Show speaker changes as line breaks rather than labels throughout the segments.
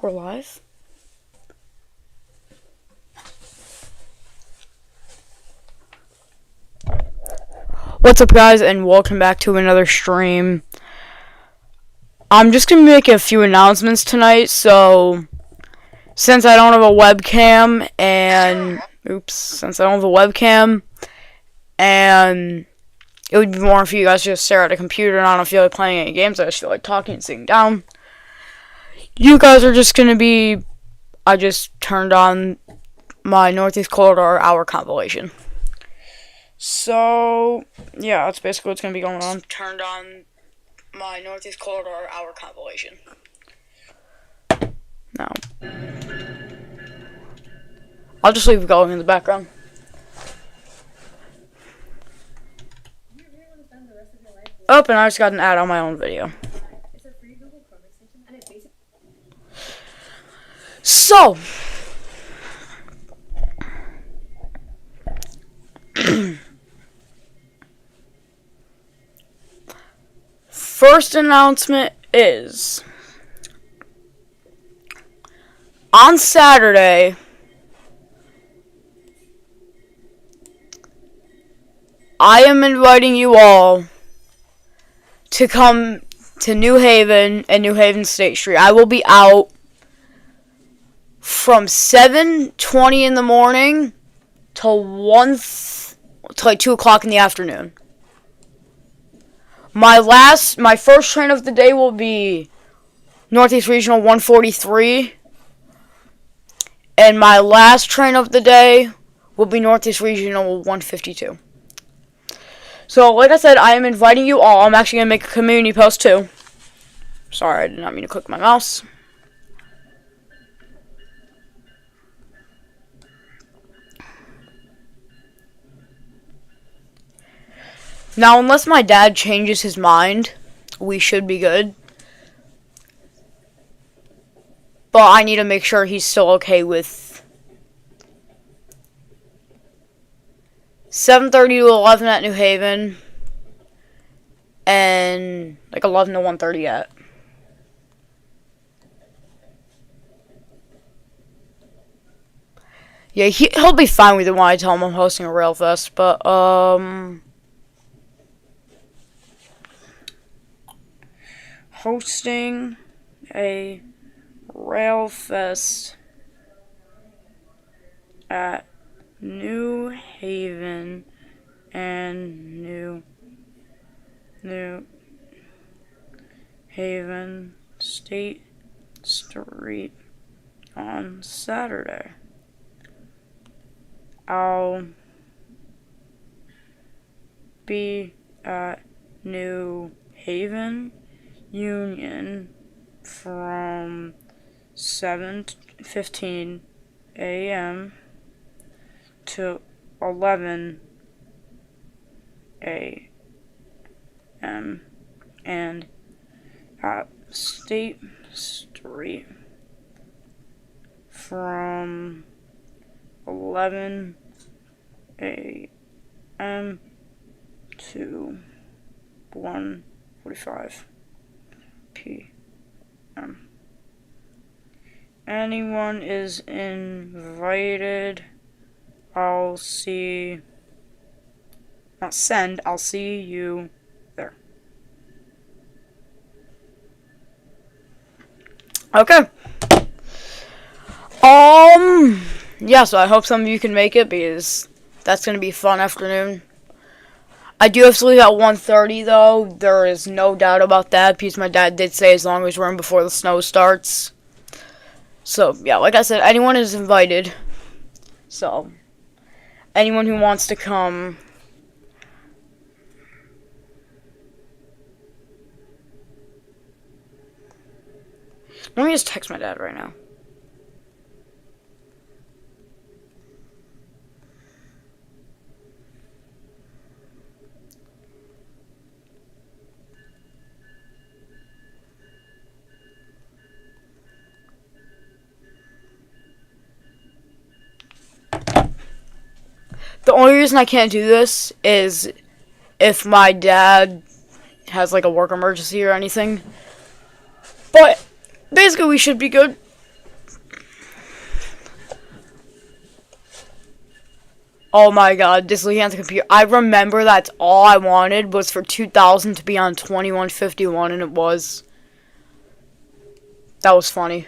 We're live. What's up, guys, and welcome back to another stream. I'm just gonna make a few announcements tonight. So, since I don't have a webcam, and it would be more if you guys just stare at a computer and I don't feel like playing any games. I just feel like talking and sitting down. You guys are just gonna be. I just turned on my Northeast Corridor Hour compilation. So, yeah, that's basically what's going to be going on. Turned on my Northeast Corridor Hour compilation. Now, I'll just leave it going in the background. Oh, and I just got an ad on my own video. So, first announcement is, on Saturday, I am inviting you all to come to New Haven and New Haven State Street. I will be out from 7:20 in the morning till like 2 o'clock in the afternoon. My first train of the day will be Northeast Regional 143. And my last train of the day will be Northeast Regional 152. So, like I said, I am inviting you all. I'm actually going to make a community post, too. Sorry, I did not mean to click my mouse. Now, unless my dad changes his mind, we should be good. But I need to make sure he's still okay with 7:30 to 11 at New Haven, and like 11 to 1:30 at. Yeah, he'll be fine with it when I tell him I'm hosting a Railfest, but hosting a Railfest at New Haven and New Haven State Street on Saturday. I'll be at New Haven Union from 7:15 a.m. to 11 a.m. and at State Street from 11 a.m. to 1:45 p.m. Anyone is invited. I'll see you there. Okay. Yeah, so I hope some of you can make it, because that's going to be a fun afternoon. I do have to leave at 1:30, though. There is no doubt about that, because my dad did say as long as we're in before the snow starts. So, yeah, like I said, anyone is invited. So, anyone who wants to come, let me just text my dad right now. The only reason I can't do this is if my dad has like a work emergency or anything. But basically we should be good. Oh my god, just looking at the computer. I remember that's all I wanted was for 2000 to be on 2151, and it was. That was funny.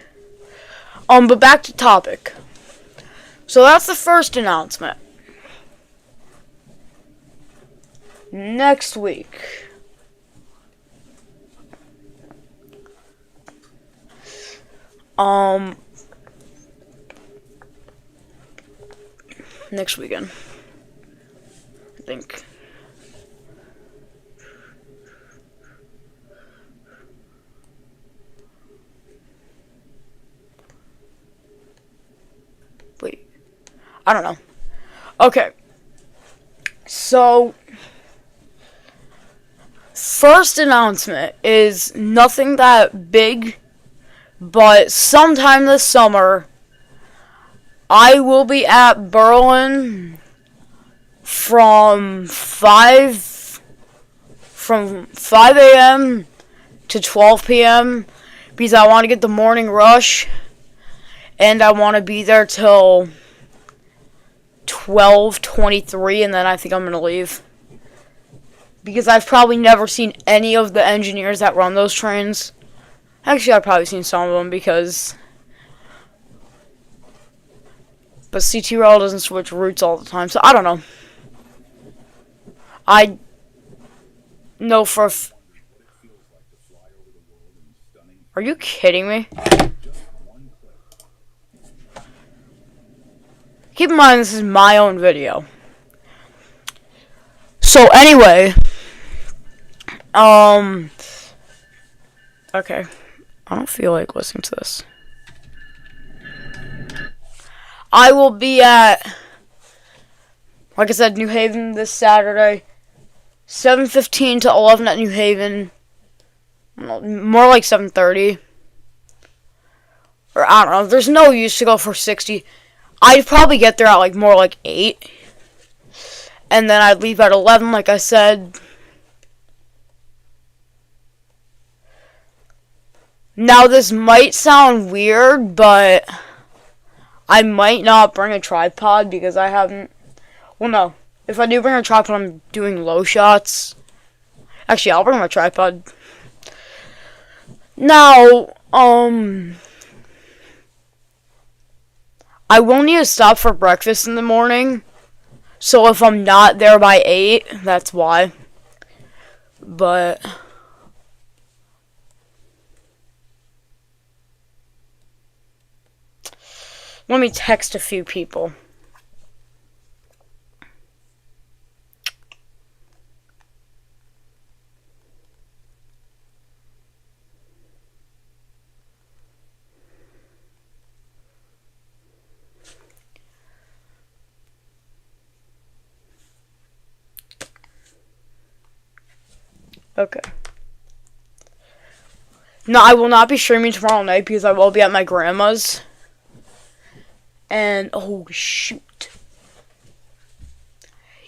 But back to topic. So that's the first announcement. Next week. Next weekend. I think. Wait. I don't know. Okay. So, first announcement is nothing that big, but sometime this summer, I will be at Berlin from 5 a.m. to 12 p.m. because I want to get the morning rush, and I want to be there till 12:23, and then I think I'm going to leave. Because I've probably never seen any of the engineers that run those trains. Actually, I've probably seen some of them because... But CT Rail doesn't switch routes all the time, so I don't know. I know for Are you kidding me? Keep in mind, this is my own video. So, anyway. Okay. I don't feel like listening to this. I will be at, like I said, New Haven this Saturday. 7:15 to 11 at New Haven. More like 7:30. Or I don't know. There's no use to go for 60. I'd probably get there at more like 8. And then I'd leave at 11, like I said. Now, this might sound weird, but I might not bring a tripod because I haven't... Well, no. If I do bring a tripod, I'm doing low shots. Actually, I'll bring my tripod. Now, I will need to stop for breakfast in the morning. So if I'm not there by 8, that's why. But... let me text a few people. Okay. No, I will not be streaming tomorrow night because I will be at my grandma's. And, oh, shoot.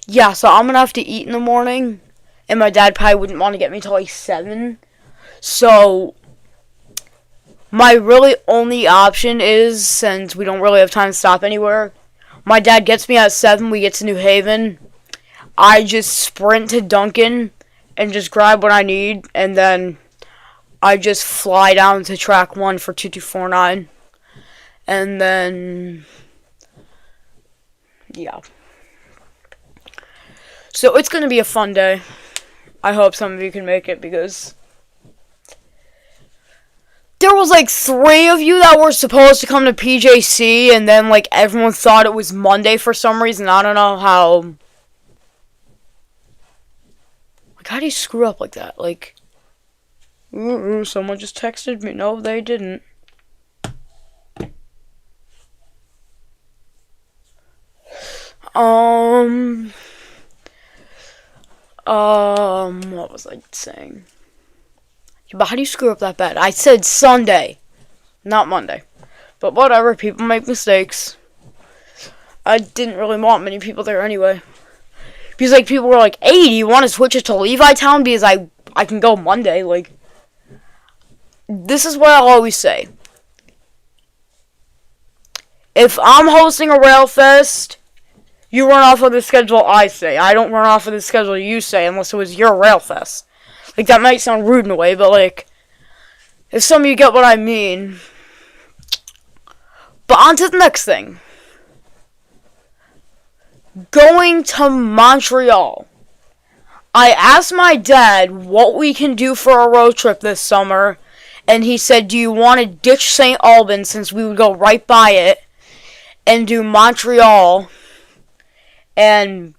Yeah, so I'm going to have to eat in the morning. And my dad probably wouldn't want to get me till like 7. So, my really only option is, since we don't really have time to stop anywhere, my dad gets me at 7, we get to New Haven. I just sprint to Dunkin' and just grab what I need. And then I just fly down to track 1 for 2249. And then, yeah. So it's going to be a fun day. I hope some of you can make it because there was like 3 of you that were supposed to come to PJC and then like everyone thought it was Monday for some reason. I don't know how. Like, how do you screw up like that? Like, someone just texted me. No, they didn't. What was I saying? But how do you screw up that bad? I said Sunday, not Monday. But whatever, people make mistakes. I didn't really want many people there anyway. Because, like, people were like, hey, do you want to switch it to Levi Town? Because I can go Monday, like. This is what I'll always say. If I'm hosting a Railfest, You run off of the schedule I say. I don't run off of the schedule you say unless it was your Railfest. Like, that might sound rude in a way, but, like, if some of you get what I mean. But on to the next thing. Going to Montreal. I asked my dad what we can do for a road trip this summer, and he said, do you want to ditch St. Albans since we would go right by it, and do Montreal, and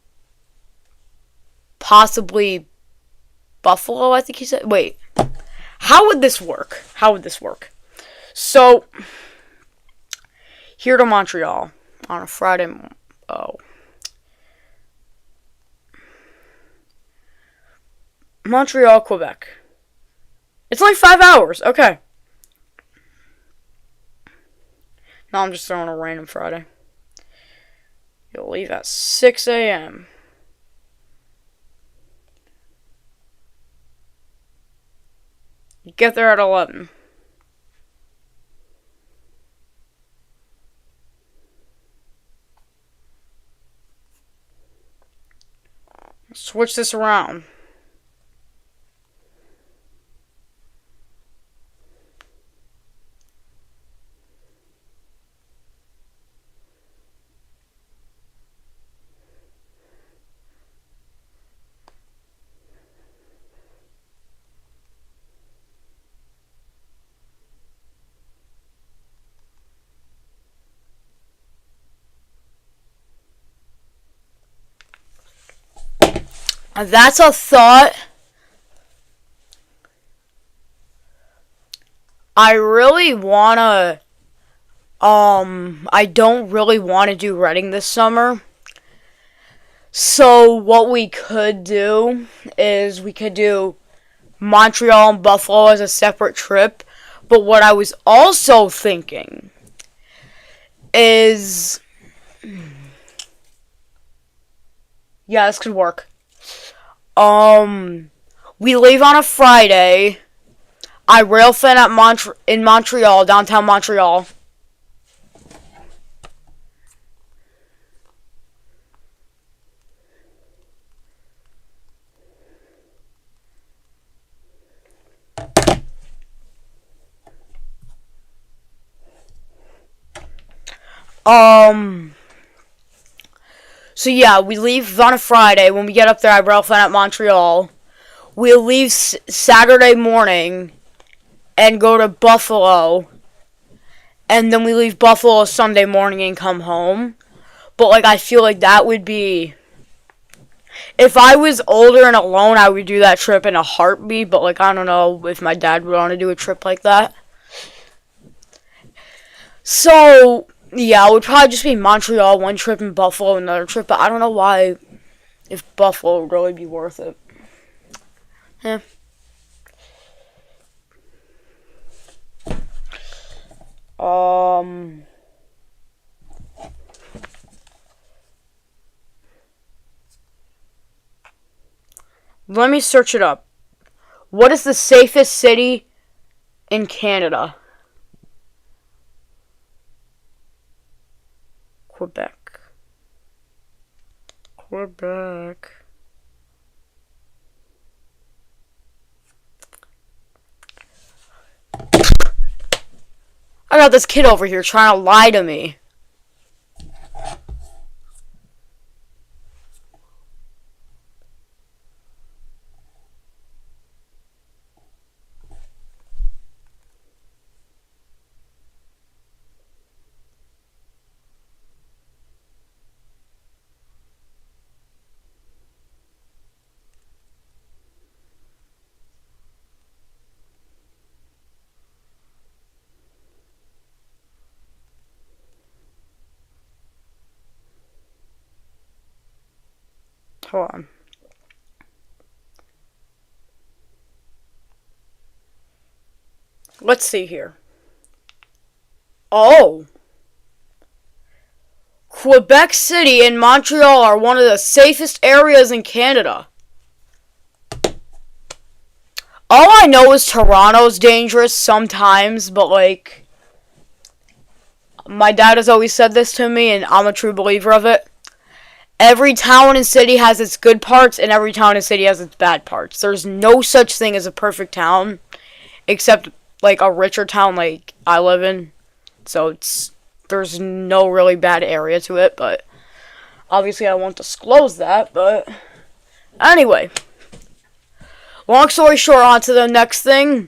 possibly Buffalo, I think he said. Wait, how would this work? So, here to Montreal on a Friday. Oh. Montreal, Quebec. It's only 5 hours. Okay. Now I'm just throwing a random Friday. You'll leave at 6 a.m. You get there at 11. Switch this around. That's a thought. I don't really wanna do Reading this summer. So what we could do is we could do Montreal and Buffalo as a separate trip. But what I was also thinking is, yeah, this could work. We leave on a Friday. I rail fin in Montreal, downtown Montreal. So yeah, we leave on a Friday. When we get up there, I rail fin at Montreal. We'll leave Saturday morning and go to Buffalo. And then we leave Buffalo Sunday morning and come home. But, like, I feel like that would be... If I was older and alone, I would do that trip in a heartbeat. But, like, I don't know if my dad would want to do a trip like that. So, yeah, it would probably just be Montreal, one trip, and Buffalo, another trip. But I don't know why, if Buffalo would really be worth it. Yeah. Let me search it up. What is the safest city in Canada? Quebec. I got this kid over here trying to lie to me. Hold on. Let's see here. Oh. Quebec City and Montreal are one of the safest areas in Canada. All I know is Toronto's dangerous sometimes, but, like, my dad has always said this to me, and I'm a true believer of it. every town and city has its good parts, and every town and city has its bad parts. There's no such thing as a perfect town, except like a richer town like I live in. So there's no really bad area to it, but obviously I won't disclose that. But anyway, long story short, on to the next thing.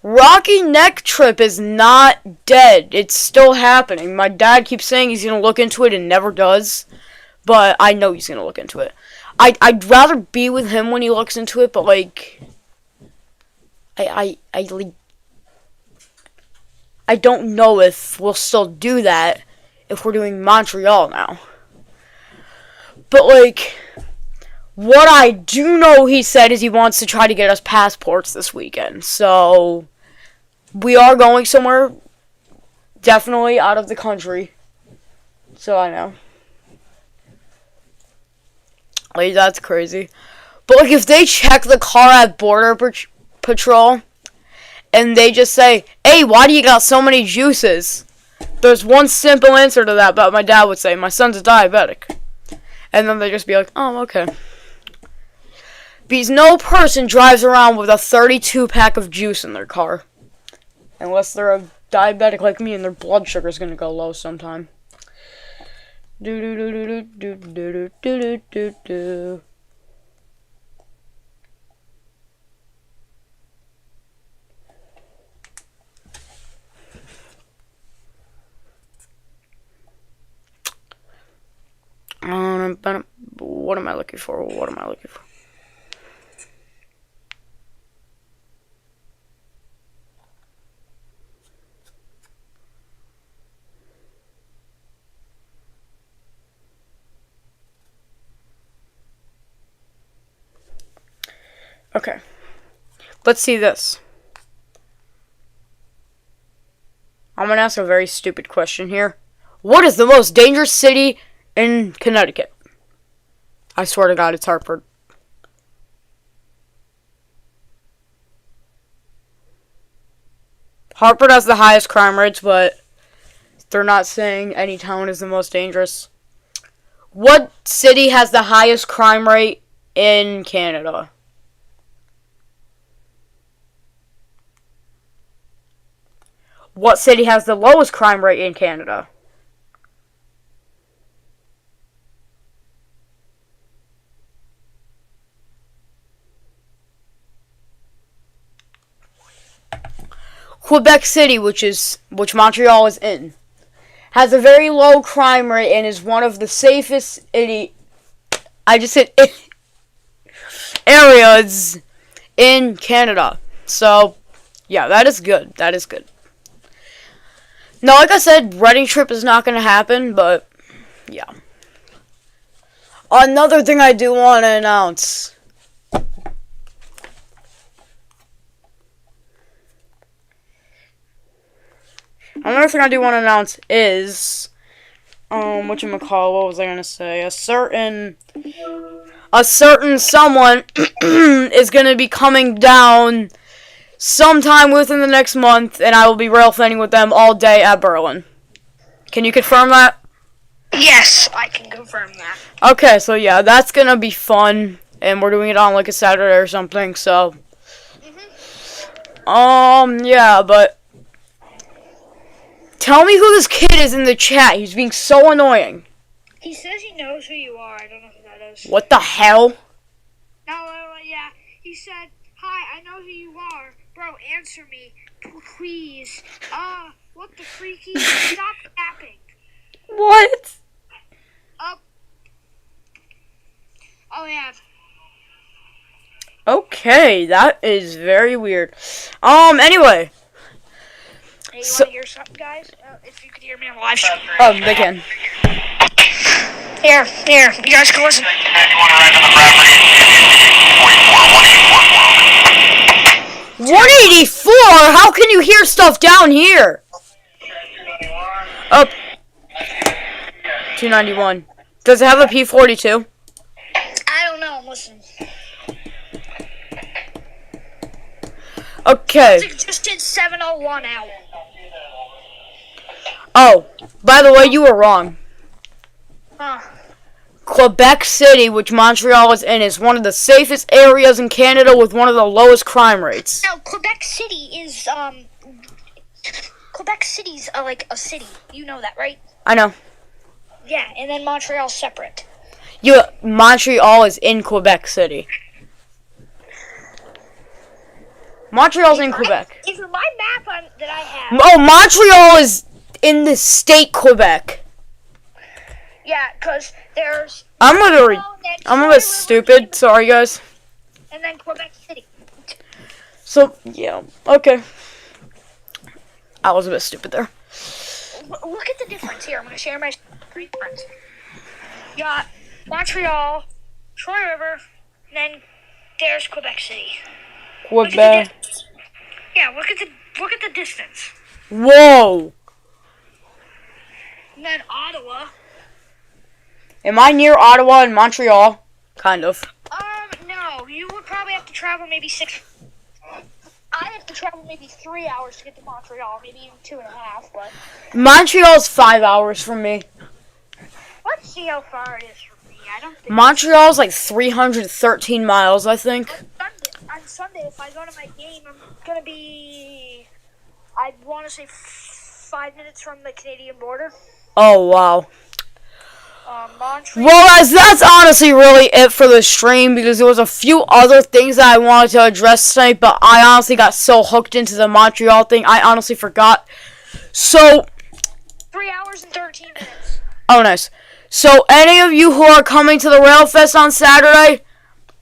Rocky Neck Trip is not dead. It's still happening. My dad keeps saying he's going to look into it and never does. But I know he's going to look into it. I'd rather be with him when he looks into it, but like I don't know if we'll still do that if we're doing Montreal now. But like, what I do know he said is he wants to try to get us passports this weekend. So we are going somewhere, definitely out of the country. So I know. Like, that's crazy. But like, if they check the car at Border Patrol, and they just say, "Hey, why do you got so many juices?" There's one simple answer to that, but my dad would say, "My son's a diabetic." And then they just be like, "Oh, okay." Because no person drives around with a 32-pack of juice in their car. Unless they're a diabetic like me and their blood sugar is going to go low sometime. Do do do do do do do do do do. What am I looking for? What am I looking for? Okay. Let's see this. I'm going to ask a very stupid question here. What is the most dangerous city in Connecticut? I swear to God, it's Hartford. Hartford has the highest crime rates, but they're not saying any town is the most dangerous. What city has the highest crime rate in Canada? What city has the lowest crime rate in Canada? Quebec City, which Montreal is in, has a very low crime rate and is one of the safest areas in Canada. So, yeah, that is good. That is good. Now, like I said, Reading trip is not going to happen, but yeah. Another thing I do want to announce. Another thing I do want to announce is, whatchamacallit, what was I going to say? A certain someone is going to be coming down sometime within the next month, and I will be rail fanning with them all day at Berlin. Can you confirm that?
Yes, I can confirm that.
Okay, so yeah, that's going to be fun, and we're doing it on like a Saturday or something, so. Yeah, but tell me who this kid is in the chat. He's being so annoying.
He says he knows who you are. I don't know who that is.
What the hell?
No, yeah. He said, "Hi, I know who you are. Bro, answer me, please." What the freaky? Stop tapping.
What?
Oh, yeah.
Okay, that is very weird. Anyway.
Hey, you want to hear something, guys? If you could hear me on live stream.
Oh, they can.
Here, you guys can listen.
184? How can you hear stuff down here? Up. 291. Does it have a P42?
I don't know. I'm listening.
Okay.
It just did 701 out.
Oh, by the way, you were wrong.
Huh.
Quebec City, which Montreal is in, is one of the safest areas in Canada with one of the lowest crime rates.
Now, Quebec City's like a city. You know that, right?
I know.
Yeah, and then Montreal's separate.
Montreal is in Quebec City. Montreal's in Quebec.
If my map that I have.
Oh, Montreal is in the state Quebec.
Yeah, because there's.
I'm a bit stupid. Sorry, guys.
And then Quebec City.
So, yeah. Okay. I was a bit stupid there.
Look at the difference here. I'm going to share my screen. You got Montreal, Troy River, and then there's Quebec City.
Quebec.
Yeah, look at the distance.
Whoa.
And then Ottawa.
Am I near Ottawa and Montreal? Kind of.
No. You would probably have to travel maybe 6. I have to travel maybe 3 hours to get to Montreal, maybe even 2.5. But
Montreal's 5 hours from me.
let's see how far it is from me. I don't think.
Montreal's like 313 miles, I think.
On Sunday, if I go to my game, I'm gonna be. I want to say 5 minutes from the Canadian border.
Oh, wow.
Montreal.
Well, that's honestly really it for the stream, because there was a few other things that I wanted to address tonight, but I honestly got so hooked into the Montreal thing, I honestly forgot. So,
3 hours and 13 minutes.
oh, nice. So, any of you who are coming to the Railfest on Saturday,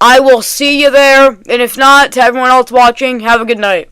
I will see you there, and if not, to everyone else watching, have a good night.